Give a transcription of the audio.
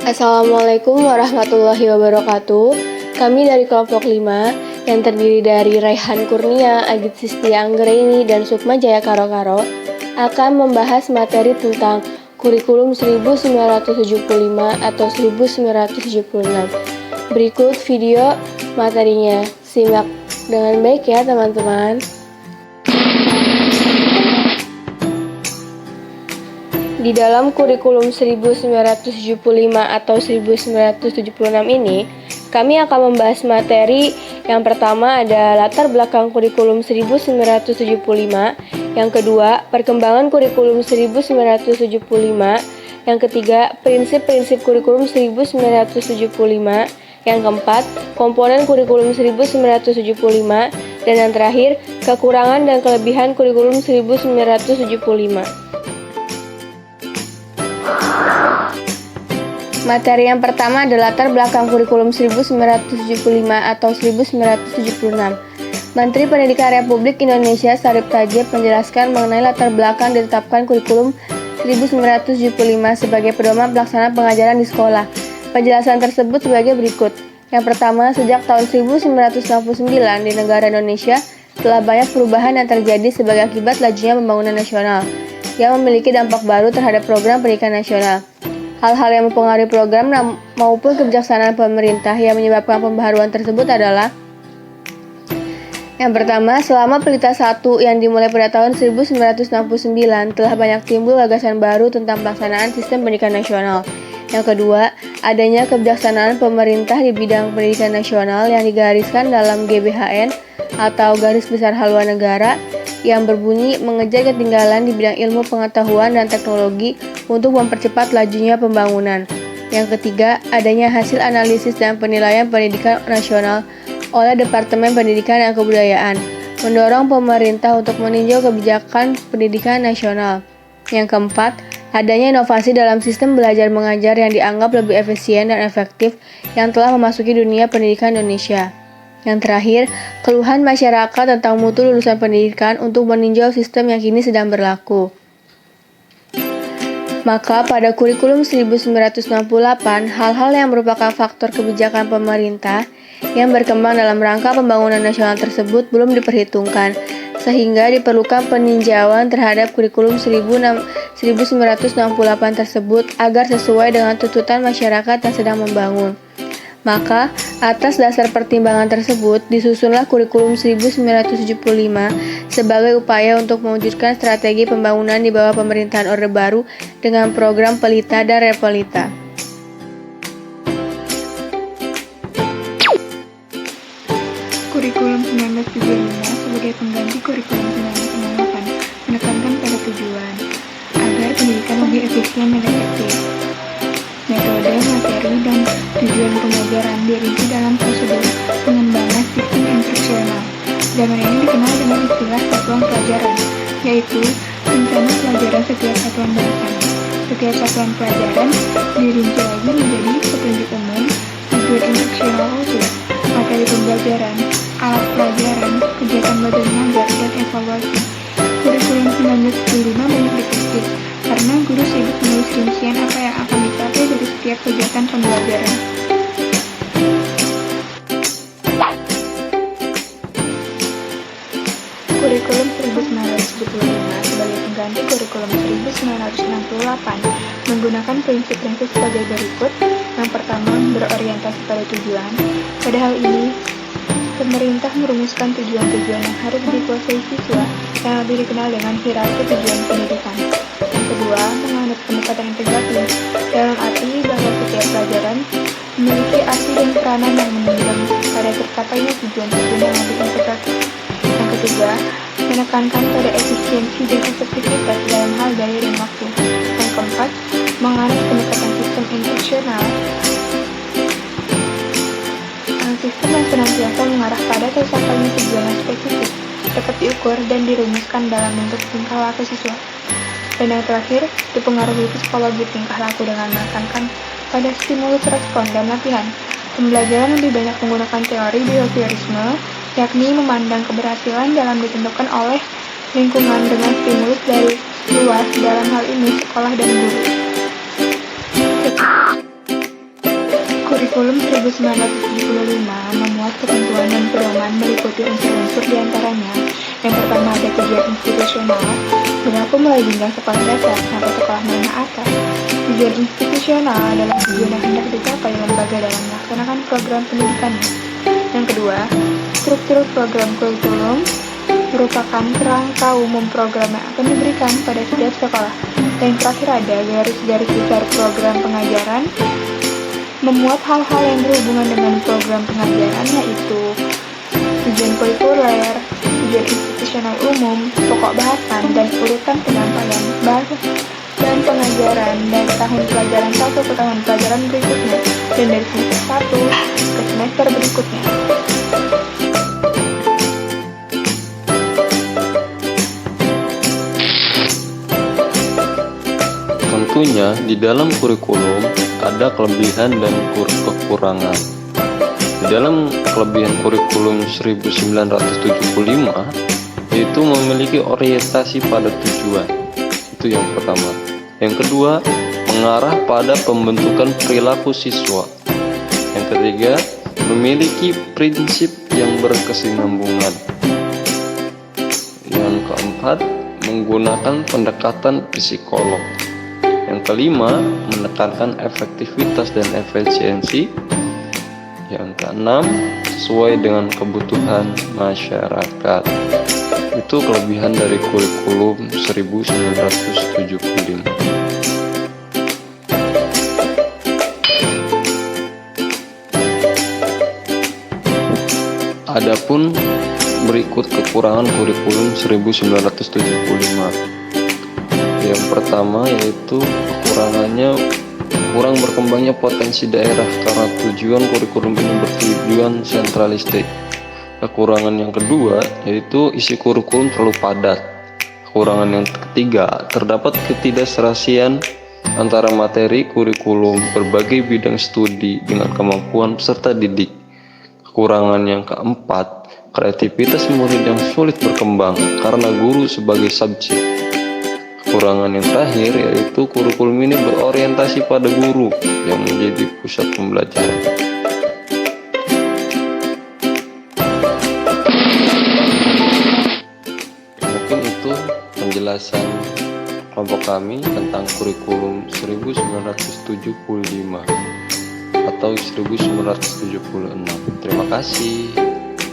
Assalamualaikum warahmatullahi wabarakatuh. Kami dari kelompok 5 yang terdiri dari Raihan Kurnia, Agit Sistia Anggraini, dan Sukma Jaya Karo-Karo akan membahas materi tentang kurikulum 1975 atau 1976. Berikut video materinya. Simak dengan baik ya teman-teman. Di dalam kurikulum 1975 atau 1976 ini, kami akan membahas materi yang pertama ada latar belakang kurikulum 1975, yang kedua, perkembangan kurikulum 1975, yang ketiga, prinsip-prinsip kurikulum 1975, yang keempat, komponen kurikulum 1975, dan yang terakhir, kekurangan dan kelebihan kurikulum 1975. Materi yang pertama adalah latar belakang kurikulum 1975 atau 1976. Menteri Pendidikan Republik Indonesia Sarip Tagip menjelaskan mengenai latar belakang ditetapkan kurikulum 1975 sebagai pedoman pelaksanaan pengajaran di sekolah. Penjelasan tersebut sebagai berikut. Yang pertama, sejak tahun 1999 di negara Indonesia telah banyak perubahan yang terjadi sebagai akibat lajunya pembangunan nasional yang memiliki dampak baru terhadap program pendidikan nasional. Hal-hal yang mempengaruhi program maupun kebijaksanaan pemerintah yang menyebabkan pembaharuan tersebut adalah: yang pertama, selama Pelita 1 yang dimulai pada tahun 1969 telah banyak timbul gagasan baru tentang pelaksanaan sistem pendidikan nasional. Yang kedua, adanya kebijaksanaan pemerintah di bidang pendidikan nasional yang digariskan dalam GBHN atau Garis Besar Haluan Negara yang berbunyi mengejar ketinggalan di bidang ilmu pengetahuan dan teknologi untuk mempercepat lajunya pembangunan. Yang ketiga, adanya hasil analisis dan penilaian pendidikan nasional oleh Departemen Pendidikan dan Kebudayaan, mendorong pemerintah untuk meninjau kebijakan pendidikan nasional. Yang keempat, adanya inovasi dalam sistem belajar mengajar yang dianggap lebih efisien dan efektif yang telah memasuki dunia pendidikan Indonesia. Yang terakhir, keluhan masyarakat tentang mutu lulusan pendidikan untuk meninjau sistem yang kini sedang berlaku. Maka pada kurikulum 1968, hal-hal yang merupakan faktor kebijakan pemerintah yang berkembang dalam rangka pembangunan nasional tersebut belum diperhitungkan, sehingga diperlukan peninjauan terhadap kurikulum 1968 tersebut agar sesuai dengan tuntutan masyarakat yang sedang membangun. Maka, atas dasar pertimbangan tersebut, disusunlah kurikulum 1975 sebagai upaya untuk mewujudkan strategi pembangunan di bawah pemerintahan Orde Baru dengan program Pelita dan Repelita. Kurikulum 1975 sebagai pengganti kurikulum 1968 menekankan pada tujuan agar pendidikan lebih efisien dan efektif. Metode, materi, dan tujuan pengajaran dirinci dalam prosedur pengembangan sistem instruksional. Zaman ini dikenal dengan istilah satuan pelajaran, yaitu rencana pelajaran setiap satuan bahasa. Setiap satuan pelajaran dirinci lagi menjadi petunjuk umum, tujuan instruksional khusus, materi pembelajaran, alat pelajaran, kegiatan belajar mengajar, dan evaluasi. Kurikulum 1975 banyak dikritik karena guru sibuk menulis rincian apa yang akan dicapai dari setiap kegiatan pembelajaran. Kurikulum 1975 sebagai pengganti kurikulum 1968 menggunakan prinsip-prinsip sebagai berikut. Yang pertama, berorientasi pada tujuan. Pada hal ini, pemerintah merumuskan tujuan-tujuan yang harus dikuasai siswa yang lebih dikenal dengan hierarki tujuan pendidikan. Yang kedua, menganut pendekatan integratif dalam arti bahwa setiap pelajaran memiliki arti dan peranan yang menunjang pada tercapainya tujuan-tujuan yang lebih integratif. Yang ketiga, menekankan pada efisiensi dan efektivitas dalam hal daya dan waktu. Yang keempat, menganut pendekatan sistem instruksional, sistem yang senantiasa mengarah pada tercapainya tujuan yang spesifik, dapat diukur dan dirumuskan dalam bentuk tingkah laku siswa. Dan yang terakhir, dipengaruhi psikologi tingkah laku dengan menekankan pada stimulus respon dan latihan. Pembelajaran lebih banyak menggunakan teori behaviorisme, yakni memandang keberhasilan dalam ditentukan oleh lingkungan dengan stimulus dari luar, dalam hal ini sekolah dan guru. Kurikulum 1975 memuat ketentuan dan pedoman meliputi unsur-unsur diantaranya. Yang pertama ada tujuan institusional, berlaku mulai jenjang sekolah dasar sampai sekolah menengah atas. Tujuan institusional adalah tujuan yang hendak dicapai lembaga dalam melaksanakan program pendidikannya. Yang kedua, struktur program kurikulum merupakan kerangka umum program yang akan diberikan pada setiap sekolah. Dan terakhir ada garis-garis besar program pengajaran, memuat hal-hal yang berhubungan dengan program pengajaran, yaitu tujuan kurikuler, tujuan institusional umum, pokok bahasan, dan urutan penyampaian bahasa dan pengajaran dari tahun pelajaran 1 ke tahun pelajaran berikutnya, dan dari semester 1 ke semester berikutnya. Tentunya di dalam kurikulum ada kelebihan dan kekurangan. Di dalam kelebihan kurikulum 1975 yaitu memiliki orientasi pada tujuan. Itu yang pertama. Yang kedua, mengarah pada pembentukan perilaku siswa. Yang ketiga, memiliki prinsip yang berkesinambungan. Yang keempat, menggunakan pendekatan psikolog. Yang kelima, menekankan efektivitas dan efisiensi. Yang keenam, sesuai dengan kebutuhan masyarakat. Itu kelebihan dari kurikulum 1975. Adapun berikut kekurangan kurikulum 1975. Yang pertama yaitu kekurangannya kurang berkembangnya potensi daerah karena tujuan kurikulum ini bertujuan sentralistik. Kekurangan yang kedua yaitu isi kurikulum terlalu padat. Kekurangan yang ketiga, terdapat ketidakserasian antara materi kurikulum berbagai bidang studi dengan kemampuan peserta didik. Kekurangan yang keempat, kreativitas murid yang sulit berkembang karena guru sebagai subjek. Kekurangan yang terakhir yaitu kurikulum ini berorientasi pada guru yang menjadi pusat pembelajaran. Mungkin itu penjelasan kelompok kami tentang kurikulum 1975 atau 1976. Terima kasih.